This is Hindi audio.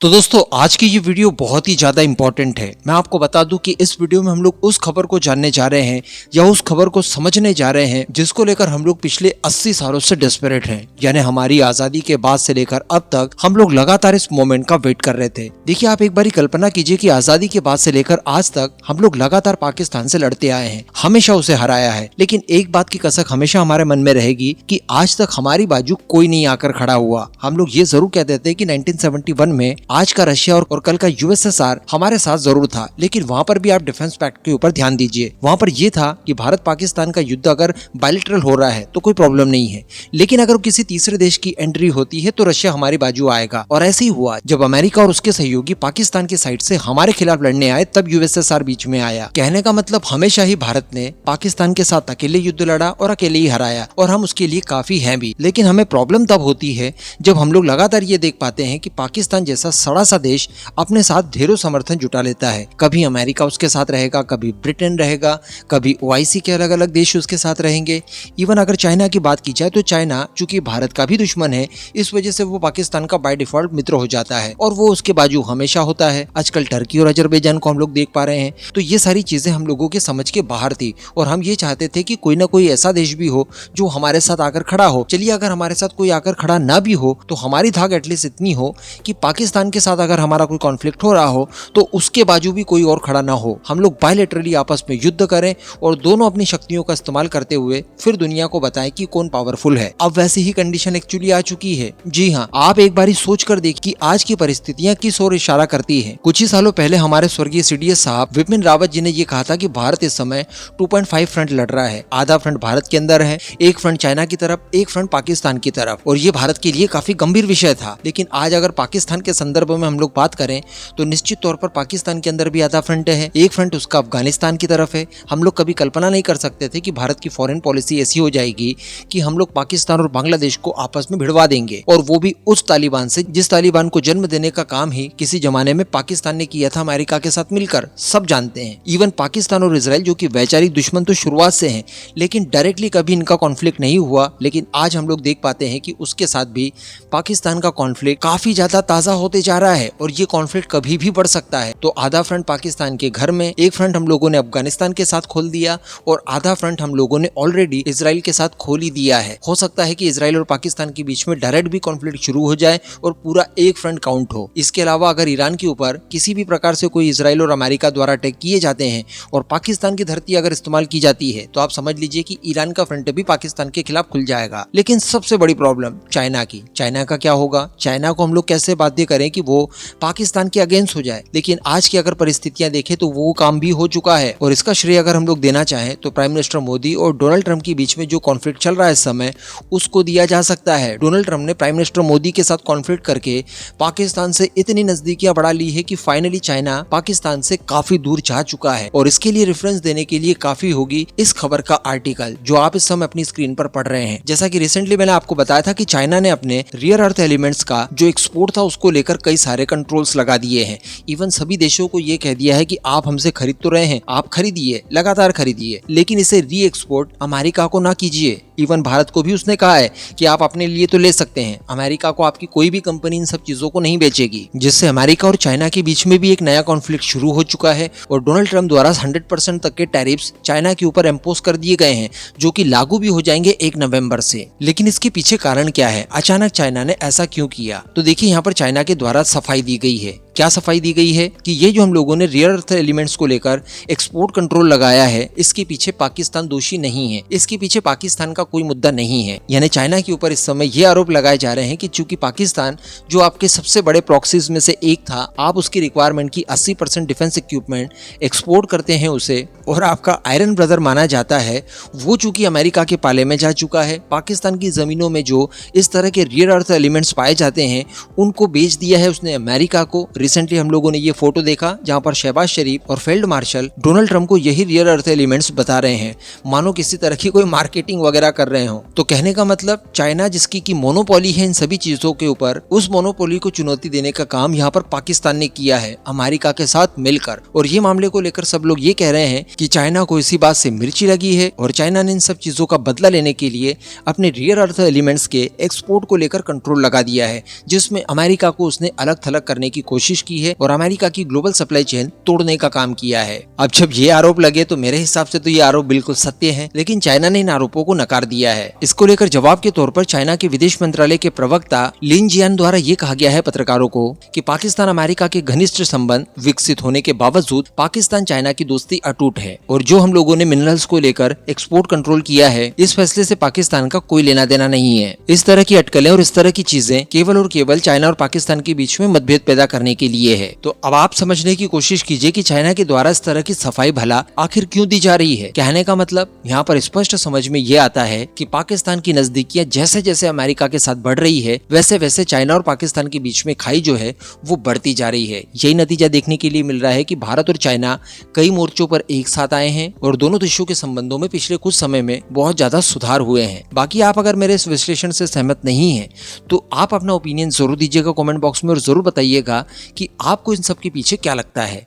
तो दोस्तों आज की ये वीडियो बहुत ही ज्यादा इंपॉर्टेंट है। मैं आपको बता दूं कि इस वीडियो में हम लोग उस खबर को जानने जा रहे हैं या उस खबर को समझने जा रहे हैं जिसको लेकर हम लोग पिछले 80 सालों से डेस्परेट हैं। यानी हमारी आजादी के बाद से लेकर अब तक हम लोग लगातार इस मोमेंट का वेट कर रहे थे। देखिए, आप एक बारी कल्पना कीजिए कि आजादी के बाद से लेकर आज तक हम लोग लगातार पाकिस्तान से लड़ते आए हैं, हमेशा उसे हराया है। लेकिन एक बात की कसक हमेशा हमारे मन में रहेगी कि आज तक हमारी बाजू कोई नहीं आकर खड़ा हुआ। हम लोग ये जरूर कह देते हैं कि 1971 में आज का रशिया और कल का यूएसएसआर हमारे साथ जरूर था, लेकिन वहाँ पर भी आप डिफेंस पैक्ट के ऊपर ध्यान दीजिए। वहाँ पर यह था कि भारत पाकिस्तान का युद्ध अगर बायलैटरल हो रहा है तो कोई प्रॉब्लम नहीं है, लेकिन अगर किसी तीसरे देश की एंट्री होती है तो रशिया हमारी बाजू आएगा। और ऐसे ही हुआ, जब अमेरिका और उसके सहयोगी पाकिस्तान की साइड से हमारे खिलाफ लड़ने आए तब यूएसएसआर बीच में आया। कहने का मतलब हमेशा ही भारत ने पाकिस्तान के साथ अकेले युद्ध लड़ा और अकेले ही हराया, और हम उसके लिए काफी हैं भी। लेकिन हमें प्रॉब्लम तब होती है जब हम लोग लगातार ये देख पाते हैं कि पाकिस्तान जैसा सड़ा सा देश अपने साथ ढेरों समर्थन जुटा लेता है। कभी अमेरिका उसके साथ रहेगा, कभी ब्रिटेन रहेगा, कभी ओआईसी के अलग अलग देश उसके साथ रहेंगे। इवन अगर चाइना की बात की जाए तो चाइना चूंकि भारत का भी दुश्मन है, इस वजह से वो पाकिस्तान का बाय डिफॉल्ट मित्र हो जाता है और वो उसके बाजू हमेशा होता है। आजकल टर्की और अजरबैजान को हम लोग देख पा रहे हैं। तो ये सारी चीजें हम लोगों के समझ के बाहर थी और हम ये चाहते थे कि कोई ना कोई ऐसा देश भी हो जो हमारे साथ आकर खड़ा हो। चलिए, अगर हमारे साथ कोई आकर खड़ा ना भी हो तो हमारी धाक एटलीस्ट इतनी हो कि पाकिस्तान के साथ अगर हमारा कोई कॉन्फ्लिक्ट हो रहा हो तो उसके बाजू भी कोई और खड़ा ना हो। हम लोग बायलैटरली आपस में युद्ध करें और दोनों अपनी शक्तियों का इस्तेमाल करते हुए फिर दुनिया को बताएं कि कौन पावरफुल है। अब वैसी ही कंडीशन एक्चुअली आ चुकी है। जी हाँ, आप एक बारी सोच कर देखिए कि आज की परिस्थितियां किस ओर इशारा करती है। कुछ ही सालों पहले हमारे स्वर्गीय सीडीएस साहब विपिन रावत जी ने ये कहा था कि भारत इस समय 2.5 फ्रंट लड़ रहा है। आधा फ्रंट भारत के अंदर है, एक फ्रंट चाइना की तरफ, एक फ्रंट पाकिस्तान की तरफ, और ये भारत के लिए काफी गंभीर विषय था। लेकिन आज अगर पाकिस्तान के संदर्भ में हम लोग बात करें तो निश्चित तौर पर पाकिस्तान के अंदर भी आधा फ्रंट है, एक फ्रंट उसका अफगानिस्तान की तरफ है। हम लोग कभी कल्पना नहीं कर सकते थे कि भारत की फॉरेन पॉलिसी ऐसी हो जाएगी कि हम लोग पाकिस्तान और बांग्लादेश को आपस में भिड़वा देंगे, और वो भी उस तालिबान से जिस तालिबान को जन्म देने का काम ही किसी जमाने में पाकिस्तान ने किया था अमेरिका के साथ मिलकर। सब जानते हैं। इवन पाकिस्तान और इजराइल जो कि वैचारिक दुश्मन तो शुरुआत से हैं, लेकिन डायरेक्टली कभी इनका कॉन्फ्लिक्ट नहीं हुआ। लेकिन आज हम लोग देख पाते हैं कि उसके साथ भी पाकिस्तान का कॉन्फ्लिक्ट काफी ज्यादा ताजा होते जा रहा है और ये कॉन्फ्लिक्ट कभी भी बढ़ सकता है। तो आधा फ्रंट पाकिस्तान के घर में, एक फ्रंट हम लोगों ने अफगानिस्तान के साथ खोल दिया और आधा फ्रंट हम लोगों ने ऑलरेडी इजराइल के साथ खोल ही दिया है। हो सकता है कि इजराइल और पाकिस्तान के बीच में डायरेक्ट भी कॉन्फ्लिक्ट शुरू हो जाए और पूरा एक फ्रंट काउंट हो। इसके अलावा अगर ईरान के ऊपर किसी भी प्रकार से कोई इजराइल और अमेरिका द्वारा अटैक किए जाते हैं और पाकिस्तान की धरती अगर इस्तेमाल की जाती है तो आप समझ लीजिए कि ईरान का फ्रंट भी पाकिस्तान के खिलाफ खुल जाएगा। लेकिन सबसे बड़ी प्रॉब्लम चाइना का क्या होगा? चाइना को हम लोग कैसे बाध्य करें कि वो पाकिस्तान के अगेंस्ट हो जाए? लेकिन आज की अगर परिस्थितियां देखें तो वो काम भी हो चुका है, और इसका श्रेय अगर हम लोग देना चाहें तो प्राइम मिनिस्टर मोदी और डोनाल्ड ट्रंप के बीच में जो कॉन्फ्लिक्ट चल रहा है इस समय, उसको दिया जा सकता है। डोनाल्ड ट्रंप ने प्राइम मिनिस्टर मोदी के साथ कॉन्फ्लिक्ट करके पाकिस्तान से इतनी नजदीकियां बढ़ा ली है कि फाइनली चाइना पाकिस्तान से काफी दूर जा चुका है। और इसके लिए रेफरेंस देने के लिए काफी होगी इस खबर का आर्टिकल जो आप इस समय अपनी स्क्रीन पर पढ़ रहे हैं। जैसा कि रिसेंटली मैंने आपको बताया था कि चाइना ने अपने रियर अर्थ एलिमेंट्स का जो एक्सपोर्ट था उसको लेकर कई सारे कंट्रोल्स लगा दिए हैं। इवन सभी देशों को ये कह दिया है कि आप हमसे खरीद तो रहे हैं, आप खरीदिए, लगातार खरीदिए, लेकिन इसे री एक्सपोर्ट अमेरिका को ना कीजिए। इवन भारत को भी उसने कहा है कि आप अपने लिए तो ले सकते हैं, अमेरिका को आपकी कोई भी कंपनी इन सब चीजों को नहीं बेचेगी। जिससे अमेरिका और चाइना के बीच में भी एक नया कॉन्फ्लिक्ट शुरू हो चुका है और डोनाल्ड ट्रंप द्वारा 100% तक के टैरिफ्स चाइना के ऊपर इम्पोज कर दिए गए हैं, जो कि लागू भी हो जाएंगे 1 नवंबर से। लेकिन इसके पीछे कारण क्या है? अचानक चाइना ने ऐसा क्यों किया? तो देखिए, यहाँ पर चाइना के द्वारा सफाई दी गई है। क्या सफाई दी गई है कि ये जो हम लोगों ने रियर अर्थ एलिमेंट्स को लेकर एक्सपोर्ट कंट्रोल लगाया है, इसके पीछे पाकिस्तान दोषी नहीं है, इसके पीछे पाकिस्तान का कोई मुद्दा नहीं है। यानी चाइना के ऊपर इस समय ये आरोप लगाए जा रहे हैं कि चूंकि पाकिस्तान जो आपके सबसे बड़े प्रॉक्सीज में से एक था, आप उसकी रिक्वायरमेंट की 80% डिफेंस इक्विपमेंट एक्सपोर्ट करते हैं उसे, और आपका आयरन ब्रदर माना जाता है, वो चूंकि अमेरिका के पाले में जा चुका है। पाकिस्तान की जमीनों में जो इस तरह के रियर अर्थ एलिमेंट्स पाए जाते हैं उनको बेच दिया है उसने अमेरिका को। रिसेंटली हम लोगों ने ये फोटो देखा जहाँ पर शहबाज शरीफ और फील्ड मार्शल डोनाल्ड ट्रंप को यही रियर अर्थ एलिमेंट्स बता रहे हैं, मानो किसी तरह की कोई मार्केटिंग वगैरह कर रहे हो। तो कहने का मतलब चाइना जिसकी की मोनोपोली है इन सभी चीजों के ऊपर, उस मोनोपोली को चुनौती देने का काम यहाँ पर पाकिस्तान ने किया है अमेरिका के साथ मिलकर। और ये मामले को लेकर सब लोग ये कह रहे हैं कि चाइना को इसी बात से मिर्ची लगी है और चाइना ने इन सब चीजों का बदला लेने के लिए अपने रियर अर्थ एलिमेंट्स के एक्सपोर्ट को लेकर कंट्रोल लगा दिया है, जिसमें अमेरिका को उसने अलग थलग करने की कोशिश की है और अमेरिका की ग्लोबल सप्लाई चेन तोड़ने का काम किया है। अब जब ये आरोप लगे तो मेरे हिसाब से तो ये आरोप बिल्कुल सत्य है, लेकिन चाइना ने इन आरोपों को नकार दिया है। इसको लेकर जवाब के तौर पर चाइना के विदेश मंत्रालय के प्रवक्ता लिन जियान द्वारा ये कहा गया है पत्रकारों को कि पाकिस्तान अमेरिका के घनिष्ठ संबंध विकसित होने के बावजूद पाकिस्तान चाइना की दोस्ती अटूट है और जो हम लोगों ने मिनरल्स को लेकर एक्सपोर्ट कंट्रोल किया है, इस फैसले से पाकिस्तान का कोई लेना देना नहीं है। इस तरह की अटकलें और इस तरह की चीजें केवल और केवल चाइना और पाकिस्तान के बीच में मतभेद पैदा करने के लिए है। तो अब आप समझने की कोशिश कीजिए कि चाइना के द्वारा इस तरह की सफाई भला आखिर क्यों दी जा रही है। कहने का मतलब यहाँ पर स्पष्ट समझ में ये आता है कि पाकिस्तान की नजदीकियां जैसे जैसे अमेरिका के साथ बढ़ रही है, वैसे वैसे चाइना और पाकिस्तान के बीच में खाई जो है वो बढ़ती जा रही है। यही नतीजा देखने के लिए मिल रहा है कि भारत और चाइना कई मोर्चों पर एक साथ आए हैं और दोनों देशों के संबंधों में पिछले कुछ समय में बहुत ज्यादा सुधार हुए हैं। बाकी आप अगर मेरे इस विश्लेषण से सहमत नहीं है तो आप अपना ओपिनियन जरूर दीजिएगा कमेंट बॉक्स में और जरूर बताइएगा कि आपको इन सब के पीछे क्या लगता है।